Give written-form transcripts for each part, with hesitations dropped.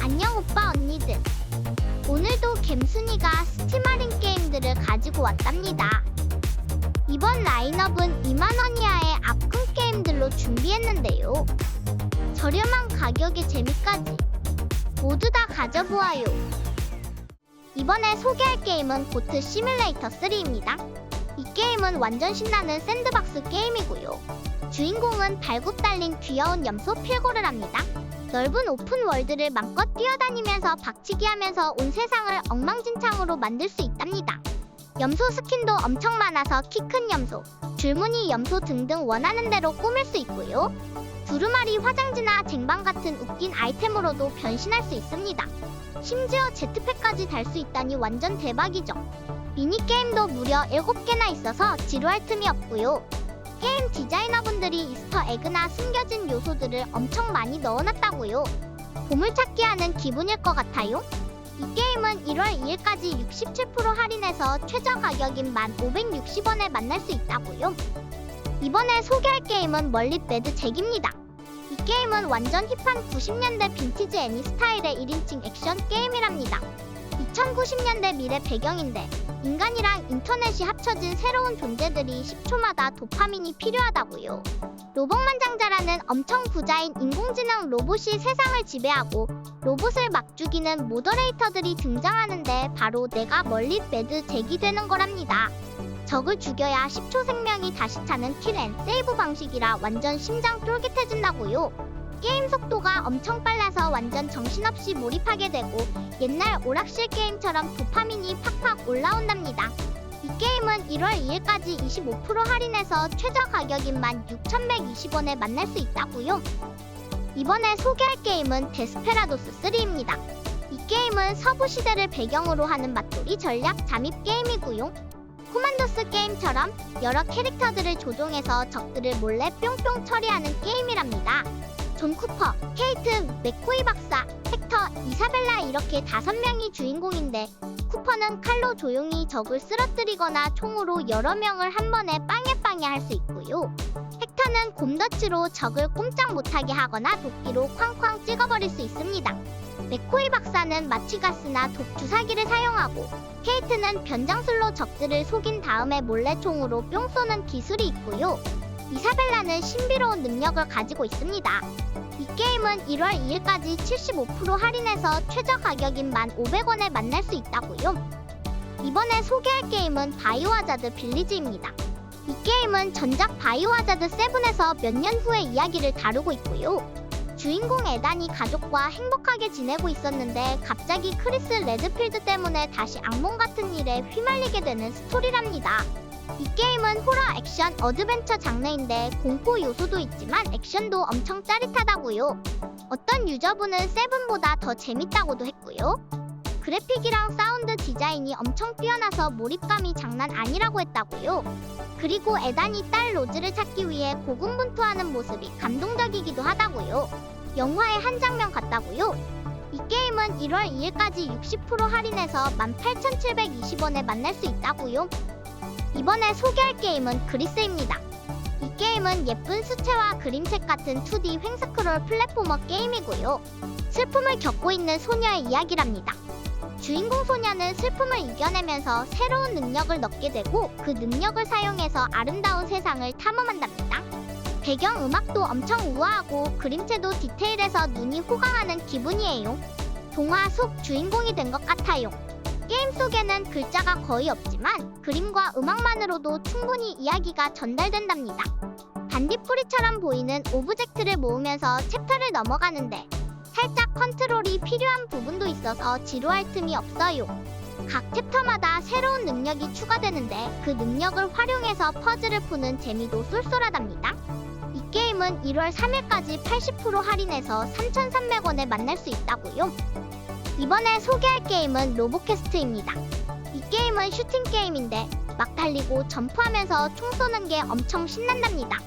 안녕 오빠 언니들. 오늘도 갬순이가 스팀 할인 게임들을 가지고 왔답니다. 이번 라인업은 2만원 이하의 압금 게임들로 준비했는데요. 저렴한 가격에 재미까지 모두 다 가져보아요. 이번에 소개할 게임은 고트 시뮬레이터 3입니다. 이 게임은 완전 신나는 샌드박스 게임이고요. 주인공은 발굽 달린 귀여운 염소 필고를 합니다. 넓은 오픈 월드를 맘껏 뛰어다니면서 박치기 하면서 온 세상을 엉망진창으로 만들 수 있답니다. 염소 스킨도 엄청 많아서 키 큰 염소, 줄무늬 염소 등등 원하는 대로 꾸밀 수 있고요. 두루마리 화장지나 쟁반 같은 웃긴 아이템으로도 변신할 수 있습니다. 심지어 제트팩까지 달 수 있다니 완전 대박이죠. 미니게임도 무려 7개나 있어서 지루할 틈이 없고요. 게임 디자이너분들이 이스터 에그나 숨겨진 요소들을 엄청 많이 넣어놨다고요. 보물찾기 하는 기분일 것 같아요. 이 게임은 1월 2일까지 67% 할인해서 최저 가격인 1,560원에 만날 수 있다고요. 이번에 소개할 게임은 멀릿 매드 잭입니다. 이 게임은 완전 힙한 90년대 빈티지 애니 스타일의 1인칭 액션 게임이랍니다. 2090년대 미래 배경인데 인간이랑 인터넷이 합쳐진 새로운 존재들이 10초마다 도파민이 필요하다고요. 로봇만장자라는 엄청 부자인 인공지능 로봇이 세상을 지배하고 로봇을 막 죽이는 모더레이터들이 등장하는데 바로 내가 멀릿 매드 잭이 되는 거랍니다. 적을 죽여야 10초 생명이 다시 차는 킬 앤 세이브 방식이라 완전 심장 쫄깃해진다고요. 게임 속도가 엄청 빨라서 완전 정신없이 몰입하게 되고 옛날 오락실 게임처럼 도파민이 팍팍 올라온답니다. 이 게임은 1월 2일까지 25% 할인해서 최저 가격인 16,120원에 만날 수 있다고요. 이번에 소개할 게임은 데스페라도스 3입니다. 이 게임은 서부 시대를 배경으로 하는 맞돌이 전략 잠입 게임이고요. 코만도스 게임처럼 여러 캐릭터들을 조종해서 적들을 몰래 뿅뿅 처리하는 게임이랍니다. 존 쿠퍼, 케이트, 맥코이 박사, 헥터, 이사벨라 이렇게 5명이 주인공인데 쿠퍼는 칼로 조용히 적을 쓰러뜨리거나 총으로 여러 명을 한 번에 빵야빵야 할 수 있고요. 헥터는 곰덫으로 적을 꼼짝 못하게 하거나 도끼로 쾅쾅 찍어버릴 수 있습니다. 맥코이 박사는 마취가스나 독 주사기를 사용하고 케이트는 변장술로 적들을 속인 다음에 몰래 총으로 뿅 쏘는 기술이 있고요. 이사벨라는 신비로운 능력을 가지고 있습니다. 이 게임은 1월 2일까지 75% 할인해서 최저 가격인 1,500원에 만날 수 있다고요. 이번에 소개할 게임은 바이오하자드 빌리지입니다. 이 게임은 전작 바이오하자드 7에서 몇 년 후의 이야기를 다루고 있고요. 주인공 에단이 가족과 행복하게 지내고 있었는데 갑자기 크리스 레드필드 때문에 다시 악몽 같은 일에 휘말리게 되는 스토리랍니다. 이 게임은 호러 액션 어드벤처 장르인데 공포 요소도 있지만 액션도 엄청 짜릿하다고요. 어떤 유저분은 7보다 더 재밌다고도 했고요. 그래픽이랑 사운드 디자인이 엄청 뛰어나서 몰입감이 장난 아니라고 했다고요. 그리고 에단이 딸 로즈를 찾기 위해 고군분투하는 모습이 감동적이기도 하다고요. 영화의 한 장면 같다고요. 이 게임은 1월 2일까지 60% 할인해서 18,720원에 만날 수 있다고요. 이번에 소개할 게임은 그리스입니다. 이 게임은 예쁜 수채화 그림책 같은 2D 횡스크롤 플랫포머 게임이고요. 슬픔을 겪고 있는 소녀의 이야기랍니다. 주인공 소녀는 슬픔을 이겨내면서 새로운 능력을 얻게 되고 그 능력을 사용해서 아름다운 세상을 탐험한답니다. 배경 음악도 엄청 우아하고 그림체도 디테일해서 눈이 호강하는 기분이에요. 동화 속 주인공이 된 것 같아요. 게임 속에는 글자가 거의 없지만 그림과 음악만으로도 충분히 이야기가 전달된답니다. 반딧불이처럼 보이는 오브젝트를 모으면서 챕터를 넘어가는데 살짝 컨트롤이 필요한 부분도 있어서 지루할 틈이 없어요. 각 챕터마다 새로운 능력이 추가되는데 그 능력을 활용해서 퍼즐을 푸는 재미도 쏠쏠하답니다. 이 게임은 1월 3일까지 80% 할인해서 3,300원에 만날 수 있다고요. 이번에 소개할 게임은 로보캐스트입니다. 이 게임은 슈팅 게임인데 막 달리고 점프하면서 총 쏘는 게 엄청 신난답니다.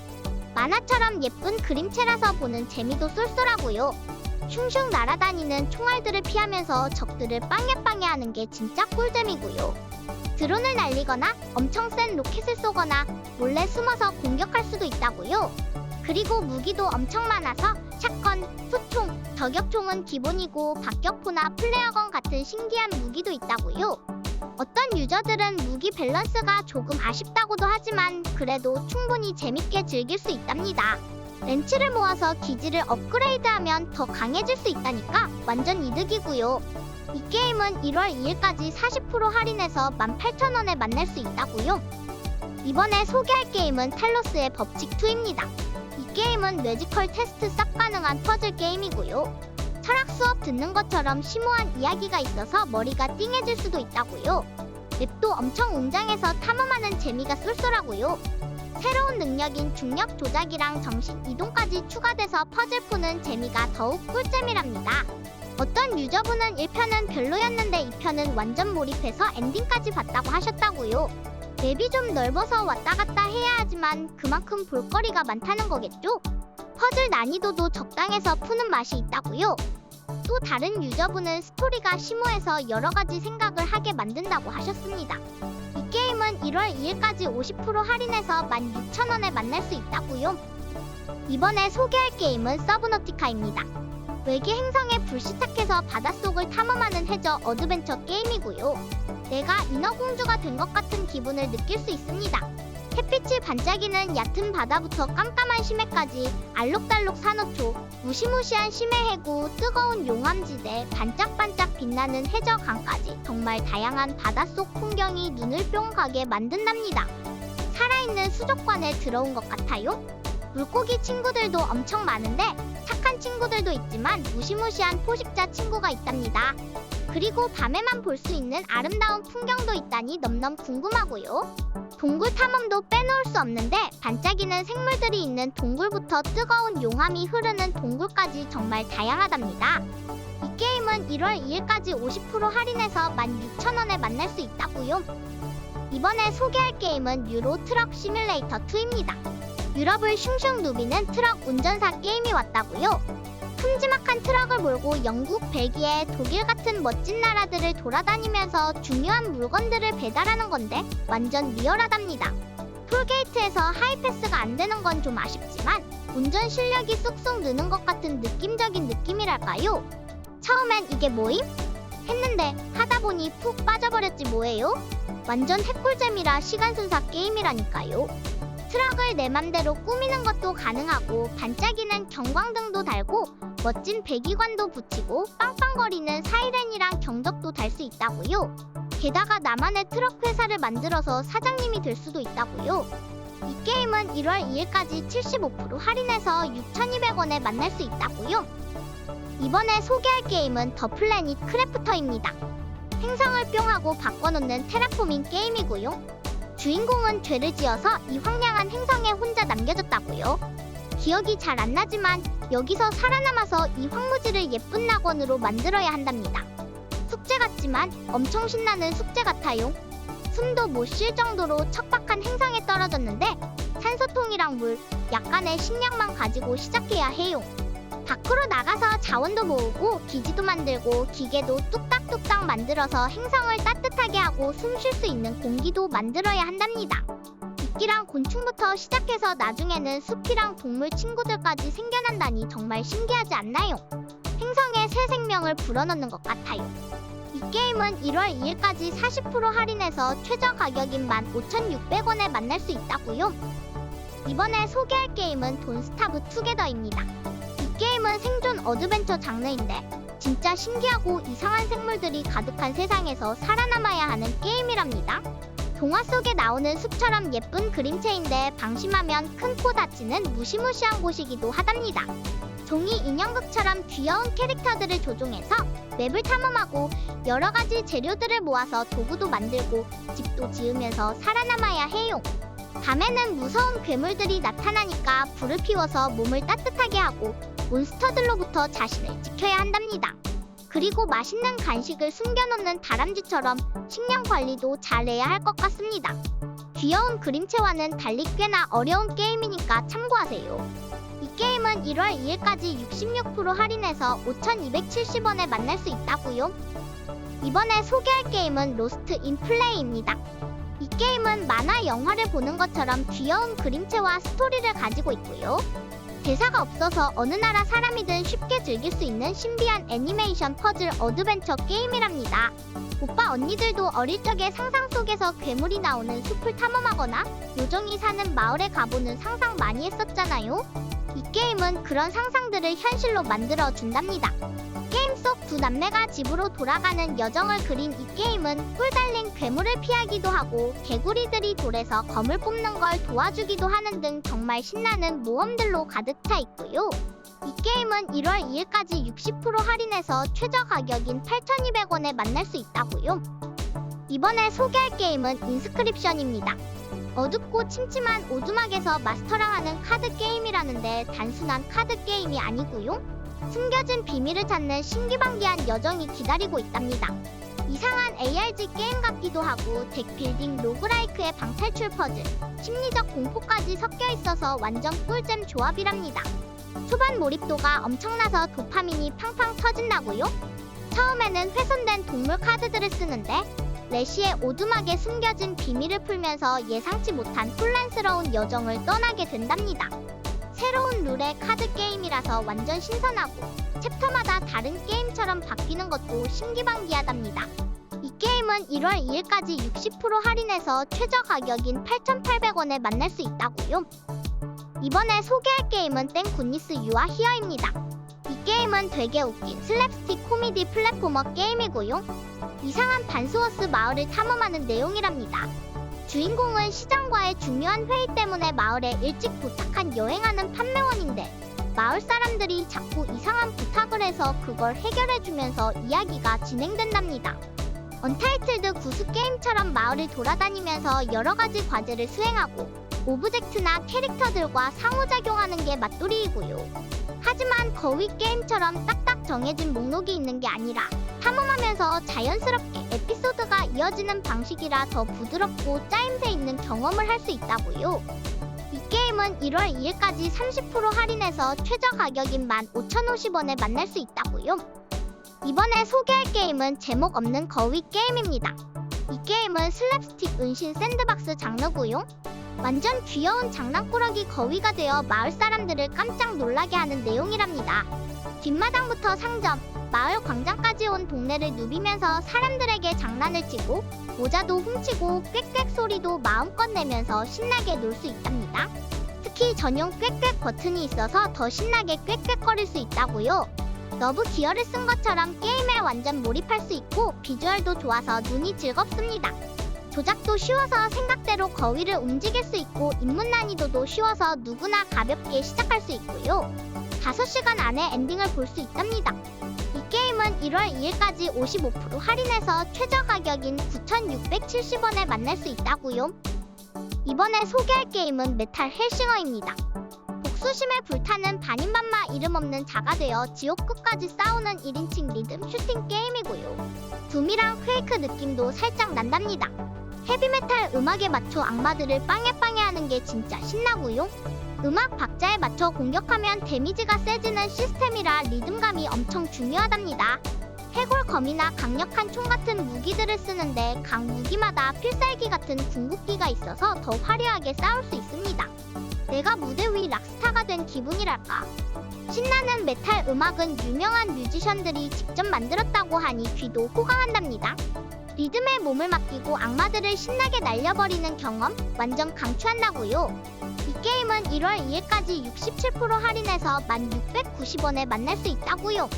만화처럼 예쁜 그림체라서 보는 재미도 쏠쏠하고요. 슝슝 날아다니는 총알들을 피하면서 적들을 빵야빵야 하는 게 진짜 꿀잼이고요. 드론을 날리거나 엄청 센 로켓을 쏘거나 몰래 숨어서 공격할 수도 있다고요. 그리고 무기도 엄청 많아서 샷건, 소총, 저격총은 기본이고 박격포나 플레어건 같은 신기한 무기도 있다고요. 어떤 유저들은 무기 밸런스가 조금 아쉽다고도 하지만 그래도 충분히 재밌게 즐길 수 있답니다. 렌치를 모아서 기지를 업그레이드하면 더 강해질 수 있다니까 완전 이득이고요. 이 게임은 1월 2일까지 40% 할인해서 18,000원에 만날 수 있다고요. 이번에 소개할 게임은 텔로스의 법칙2입니다. 이 게임은 뇌지컬 테스트 쌉 가능한 퍼즐 게임이고요. 철학 수업 듣는 것처럼 심오한 이야기가 있어서 머리가 띵해질 수도 있다고요. 맵도 엄청 웅장해서 탐험하는 재미가 쏠쏠하고요. 새로운 능력인 중력 조작이랑 정신 이동까지 추가돼서 퍼즐 푸는 재미가 더욱 꿀잼이랍니다. 어떤 유저분은 1편은 별로였는데 2편은 완전 몰입해서 엔딩까지 봤다고 하셨다고요. 맵이 좀 넓어서 왔다 갔다 해야 하지만 그만큼 볼거리가 많다는 거겠죠? 퍼즐 난이도도 적당해서 푸는 맛이 있다고요. 또 다른 유저분은 스토리가 심오해서 여러가지 생각을 하게 만든다고 하셨습니다. 이 게임은 1월 2일까지 50% 할인해서 16,000원에 만날 수 있다고요. 이번에 소개할 게임은 서브너티카입니다. 외계 행성에 불시착해서 바닷속을 탐험하는 해저 어드벤처 게임이고요. 내가 인어공주가 된 것 같은 기분을 느낄 수 있습니다. 햇빛이 반짝이는 얕은 바다부터 깜깜한 심해까지 알록달록 산호초, 무시무시한 심해 해구, 뜨거운 용암지대, 반짝반짝 빛나는 해저강까지 정말 다양한 바닷속 풍경이 눈을 뿅 가게 만든답니다. 살아있는 수족관에 들어온 것 같아요. 물고기 친구들도 엄청 많은데 착한 친구들도 있지만 무시무시한 포식자 친구가 있답니다. 그리고 밤에만 볼 수 있는 아름다운 풍경도 있다니 넘넘 궁금하고요. 동굴 탐험도 빼놓을 수 없는데 반짝이는 생물들이 있는 동굴부터 뜨거운 용암이 흐르는 동굴까지 정말 다양하답니다. 이 게임은 1월 2일까지 50% 할인해서 16,000원에 만날 수 있다고요. 이번에 소개할 게임은 유로 트럭 시뮬레이터 2입니다. 유럽을 슝슝 누비는 트럭 운전사 게임이 왔다고요. 큼지막한 트럭을 몰고 영국, 벨기에, 독일 같은 멋진 나라들을 돌아다니면서 중요한 물건들을 배달하는 건데 완전 리얼하답니다. 톨게이트에서 하이패스가 안 되는 건 좀 아쉽지만 운전 실력이 쑥쑥 느는 것 같은 느낌적인 느낌이랄까요? 처음엔 이게 뭐임? 했는데 하다 보니 푹 빠져버렸지 뭐예요? 완전 핵꿀잼이라 시간순사 게임이라니까요. 트럭을 내 맘대로 꾸미는 것도 가능하고 반짝이는 경광등도 달고 멋진 배기관도 붙이고 빵빵거리는 사이렌이랑 경적도 달 수 있다고요. 게다가 나만의 트럭 회사를 만들어서 사장님이 될 수도 있다고요. 이 게임은 1월 2일까지 75% 할인해서 6,200원에 만날 수 있다고요. 이번에 소개할 게임은 더 플래닛 크래프터입니다. 행성을 뿅 하고 바꿔놓는 테라포밍 게임이고요. 주인공은 죄를 지어서 이 황량한 행성에 혼자 남겨졌다고요. 기억이 잘 안 나지만 여기서 살아남아서 이 황무지를 예쁜 낙원으로 만들어야 한답니다. 숙제 같지만 엄청 신나는 숙제 같아요. 숨도 못 쉴 정도로 척박한 행성에 떨어졌는데 산소통이랑 물, 약간의 식량만 가지고 시작해야 해요. 밖으로 나가서 자원도 모으고 기지도 만들고 기계도 뚝딱뚝딱 만들어서 행성을 따뜻하게 하고 숨 쉴 수 있는 공기도 만들어야 한답니다. 이끼랑 곤충부터 시작해서 나중에는 숲이랑 동물 친구들까지 생겨난다니 정말 신기하지 않나요? 행성에 새 생명을 불어넣는 것 같아요. 이 게임은 1월 2일까지 40% 할인해서 최저 가격인 15,600원에 만날 수 있다고요. 이번에 소개할 게임은 돈스타브 투게더입니다. 이 게임은 생존 어드벤처 장르인데 진짜 신기하고 이상한 생물들이 가득한 세상에서 살아남아야 하는 게임이랍니다. 동화 속에 나오는 숲처럼 예쁜 그림체인데 방심하면 큰 코 다치는 무시무시한 곳이기도 하답니다. 종이 인형극처럼 귀여운 캐릭터들을 조종해서 맵을 탐험하고 여러가지 재료들을 모아서 도구도 만들고 집도 지으면서 살아남아야 해요. 밤에는 무서운 괴물들이 나타나니까 불을 피워서 몸을 따뜻하게 하고 몬스터들로부터 자신을 지켜야 한답니다. 그리고 맛있는 간식을 숨겨놓는 다람쥐처럼 식량 관리도 잘해야 할 것 같습니다. 귀여운 그림체와는 달리 꽤나 어려운 게임이니까 참고하세요. 이 게임은 1월 2일까지 66% 할인해서 5,270원에 만날 수 있다고요. 이번에 소개할 게임은 로스트 인 플레이입니다. 이 게임은 만화 영화를 보는 것처럼 귀여운 그림체와 스토리를 가지고 있고요. 대사가 없어서 어느 나라 사람이든 쉽게 즐길 수 있는 신비한 애니메이션 퍼즐 어드벤처 게임이랍니다. 오빠 언니들도 어릴 적에 상상 속에서 괴물이 나오는 숲을 탐험하거나 요정이 사는 마을에 가보는 상상 많이 했었잖아요. 이 게임은 그런 상상들을 현실로 만들어 준답니다. 게임 속 두 남매가 집으로 돌아가는 여정을 그린 이 게임은 뿔 달린 괴물을 피하기도 하고 개구리들이 돌에서 검을 뽑는 걸 도와주기도 하는 등 정말 신나는 모험들로 가득 차 있고요. 이 게임은 1월 2일까지 60% 할인해서 최저 가격인 8,200원에 만날 수 있다고요. 이번에 소개할 게임은 인스크립션입니다. 어둡고 침침한 오두막에서 마스터랑 하는 카드 게임이라는데 단순한 카드 게임이 아니고요. 숨겨진 비밀을 찾는 신기방기한 여정이 기다리고 있답니다. 이상한 ARG 게임 같기도 하고 덱빌딩 로그라이크의 방탈출 퍼즐, 심리적 공포까지 섞여 있어서 완전 꿀잼 조합이랍니다. 초반 몰입도가 엄청나서 도파민이 팡팡 터진다고요? 처음에는 훼손된 동물 카드들을 쓰는데 레시의 오두막에 숨겨진 비밀을 풀면서 예상치 못한 혼란스러운 여정을 떠나게 된답니다. 새로운 룰의 카드 게임이라서 완전 신선하고 챕터마다 다른 게임처럼 바뀌는 것도 신기방기하답니다. 이 게임은 1월 2일까지 60% 할인해서 최저 가격인 8,800원에 만날 수 있다고요. 이번에 소개할 게임은 땡굿니스 유아 히어입니다. 이 게임은 되게 웃긴 슬랩스틱 코미디 플랫포머 게임이고요. 이상한 반스워스 마을을 탐험하는 내용이랍니다. 주인공은 시장과의 중요한 회의 때문에 마을에 일찍 도착한 여행하는 판매원인데 마을 사람들이 자꾸 이상한 부탁을 해서 그걸 해결해주면서 이야기가 진행된답니다. 언타이틀드 구스 게임처럼 마을을 돌아다니면서 여러가지 과제를 수행하고 오브젝트나 캐릭터들과 상호작용하는 게 맛돌이이고요. 하지만 거위 게임처럼 딱딱 정해진 목록이 있는 게 아니라 탐험하면서 자연스럽게 에피소드가 이어지는 방식이라 더 부드럽고 짜임새 있는 경험을 할 수 있다고요. 이 게임은 1월 2일까지 30% 할인해서 최저 가격인 15,050원에 만날 수 있다고요. 이번에 소개할 게임은 제목 없는 거위 게임입니다. 이 게임은 슬랩스틱 은신 샌드박스 장르고요. 완전 귀여운 장난꾸러기 거위가 되어 마을 사람들을 깜짝 놀라게 하는 내용이랍니다. 뒷마당부터 상점, 마을 광장까지 온 동네를 누비면서 사람들에게 장난을 치고 모자도 훔치고 꽥꽥 소리도 마음껏 내면서 신나게 놀 수 있답니다. 특히 전용 꽥꽥 버튼이 있어서 더 신나게 꽥꽥거릴 수 있다고요. 너브 기어를 쓴 것처럼 게임에 완전 몰입할 수 있고 비주얼도 좋아서 눈이 즐겁습니다. 조작도 쉬워서 생각대로 거위를 움직일 수 있고 입문 난이도도 쉬워서 누구나 가볍게 시작할 수 있고요. 5시간 안에 엔딩을 볼 수 있답니다. 이 게임은 1월 2일까지 55% 할인해서 최저 가격인 9,670원에 만날 수 있다고요. 이번에 소개할 게임은 메탈 헬싱어입니다. 복수심에 불타는 반인반마 이름 없는 자가 되어 지옥 끝까지 싸우는 1인칭 리듬 슈팅 게임이고요. 둠이랑 퀘이크 느낌도 살짝 난답니다. 헤비메탈 음악에 맞춰 악마들을 빵야빵야 하는 게 진짜 신나고요. 음악 박자에 맞춰 공격하면 데미지가 세지는 시스템이라 리듬감이 엄청 중요하답니다. 해골검이나 강력한 총 같은 무기들을 쓰는데 각 무기마다 필살기 같은 궁극기가 있어서 더 화려하게 싸울 수 있습니다. 내가 무대 위 락스타가 된 기분이랄까. 신나는 메탈 음악은 유명한 뮤지션들이 직접 만들었다고 하니 귀도 호강한답니다. 리듬에 몸을 맡기고 악마들을 신나게 날려버리는 경험 완전 강추한다고요. 이 게임은 1월 2일까지 67% 할인해서 1,690원에 만날 수 있다고요.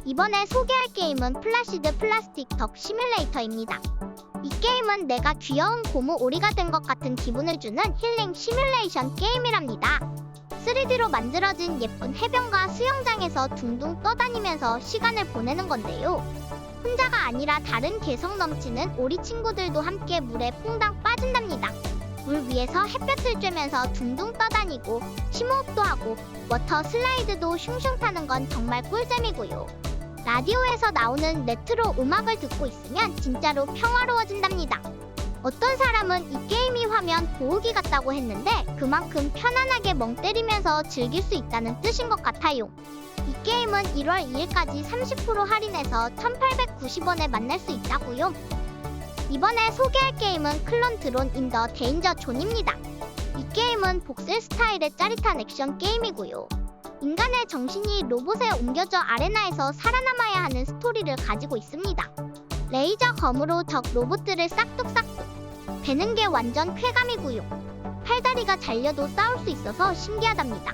이번에 소개할 게임은 플라시드 플라스틱 덕 시뮬레이터입니다. 이 게임은 내가 귀여운 고무 오리가 된 것 같은 기분을 주는 힐링 시뮬레이션 게임이랍니다. 3D로 만들어진 예쁜 해변과 수영장에서 둥둥 떠다니면서 시간을 보내는 건데요. 혼자가 아니라 다른 개성 넘치는 오리 친구들도 함께 물에 퐁당 빠진답니다. 물 위에서 햇볕을 쬐면서 둥둥 떠다니고 심호흡도 하고 워터 슬라이드도 슝슝 타는 건 정말 꿀잼이고요. 라디오에서 나오는 레트로 음악을 듣고 있으면 진짜로 평화로워진답니다. 어떤 사람은 이 게임이 화면 보호기 같다고 했는데 그만큼 편안하게 멍 때리면서 즐길 수 있다는 뜻인 것 같아요. 이 게임은 1월 2일까지 30% 할인해서 1,890원에 만날 수 있다고요. 이번에 소개할 게임은 클론 드론 인 더 데인저 존입니다. 이 게임은 복셀 스타일의 짜릿한 액션 게임이고요. 인간의 정신이 로봇에 옮겨져 아레나에서 살아남아야 하는 스토리를 가지고 있습니다. 레이저 검으로 적 로봇들을 싹둑싹둑 베는 게 완전 쾌감이고요. 팔다리가 잘려도 싸울 수 있어서 신기하답니다.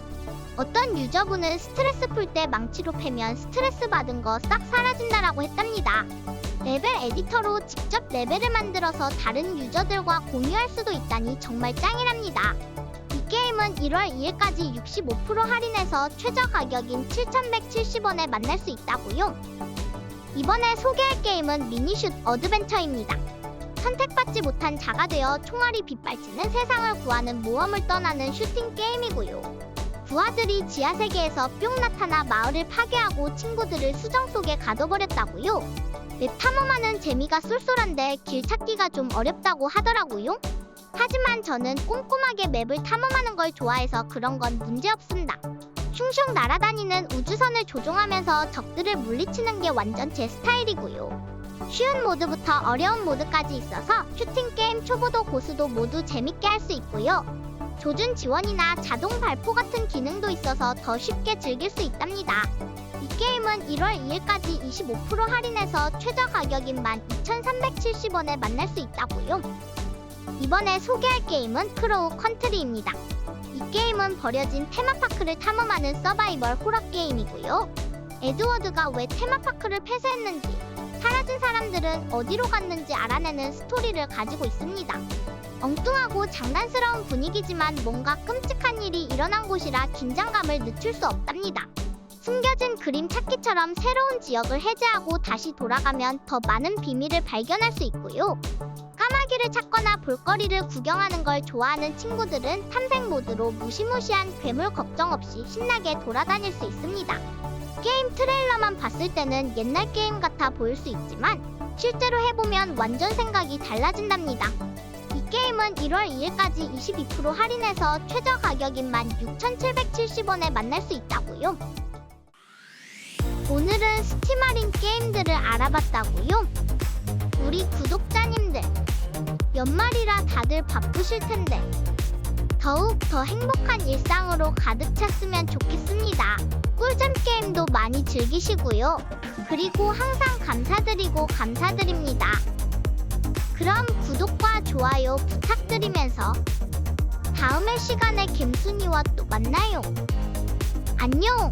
어떤 유저분은 스트레스 풀 때 망치로 패면 스트레스 받은 거 싹 사라진다라고 했답니다. 레벨 에디터로 직접 레벨을 만들어서 다른 유저들과 공유할 수도 있다니 정말 짱이랍니다. 이 게임은 1월 2일까지 65% 할인해서 최저 가격인 7,170원에 만날 수 있다고요. 이번에 소개할 게임은 미니슛 어드벤처입니다. 선택받지 못한 자가 되어 총알이 빗발치는 세상을 구하는 모험을 떠나는 슈팅 게임이고요. 부하들이 지하세계에서 뿅 나타나 마을을 파괴하고 친구들을 수정 속에 가둬버렸다고요. 맵 탐험하는 재미가 쏠쏠한데 길 찾기가 좀 어렵다고 하더라고요. 하지만 저는 꼼꼼하게 맵을 탐험하는 걸 좋아해서 그런 건 문제없습니다. 슝슝 날아다니는 우주선을 조종하면서 적들을 물리치는 게 완전 제 스타일이고요. 쉬운 모드부터 어려운 모드까지 있어서 슈팅 게임 초보도 고수도 모두 재밌게 할 수 있고요. 조준 지원이나 자동 발포 같은 기능도 있어서 더 쉽게 즐길 수 있답니다. 이 게임은 1월 2일까지 25% 할인해서 최저 가격인 12,370원에 만날 수 있다고요. 이번에 소개할 게임은 크로우 컨트리입니다. 이 게임은 버려진 테마파크를 탐험하는 서바이벌 호러 게임이고요. 에드워드가 왜 테마파크를 폐쇄했는지, 사라진 사람들은 어디로 갔는지 알아내는 스토리를 가지고 있습니다. 엉뚱하고 장난스러운 분위기지만 뭔가 끔찍한 일이 일어난 곳이라 긴장감을 늦출 수 없답니다. 숨겨진 그림 찾기처럼 새로운 지역을 해제하고 다시 돌아가면 더 많은 비밀을 발견할 수 있고요. 까마귀를 찾거나 볼거리를 구경하는 걸 좋아하는 친구들은 탐색 모드로 무시무시한 괴물 걱정 없이 신나게 돌아다닐 수 있습니다. 게임 트레일러만 봤을 때는 옛날 게임 같아 보일 수 있지만 실제로 해보면 완전 생각이 달라진답니다. 이 게임은 1월 2일까지 22% 할인해서 최저 가격인 16,770원에 만날 수 있다고요. 오늘은 스팀 할인 게임들을 알아봤다고요. 우리 구독자님들, 연말이라 다들 바쁘실 텐데 더욱 더 행복한 일상으로 가득 찼으면 좋겠습니다. 꿀잼 게임도 많이 즐기시고요. 그리고 항상 감사드립니다. 그럼 구독과 좋아요 부탁드리면서 다음의 시간에 갬순이와 또 만나요. 안녕!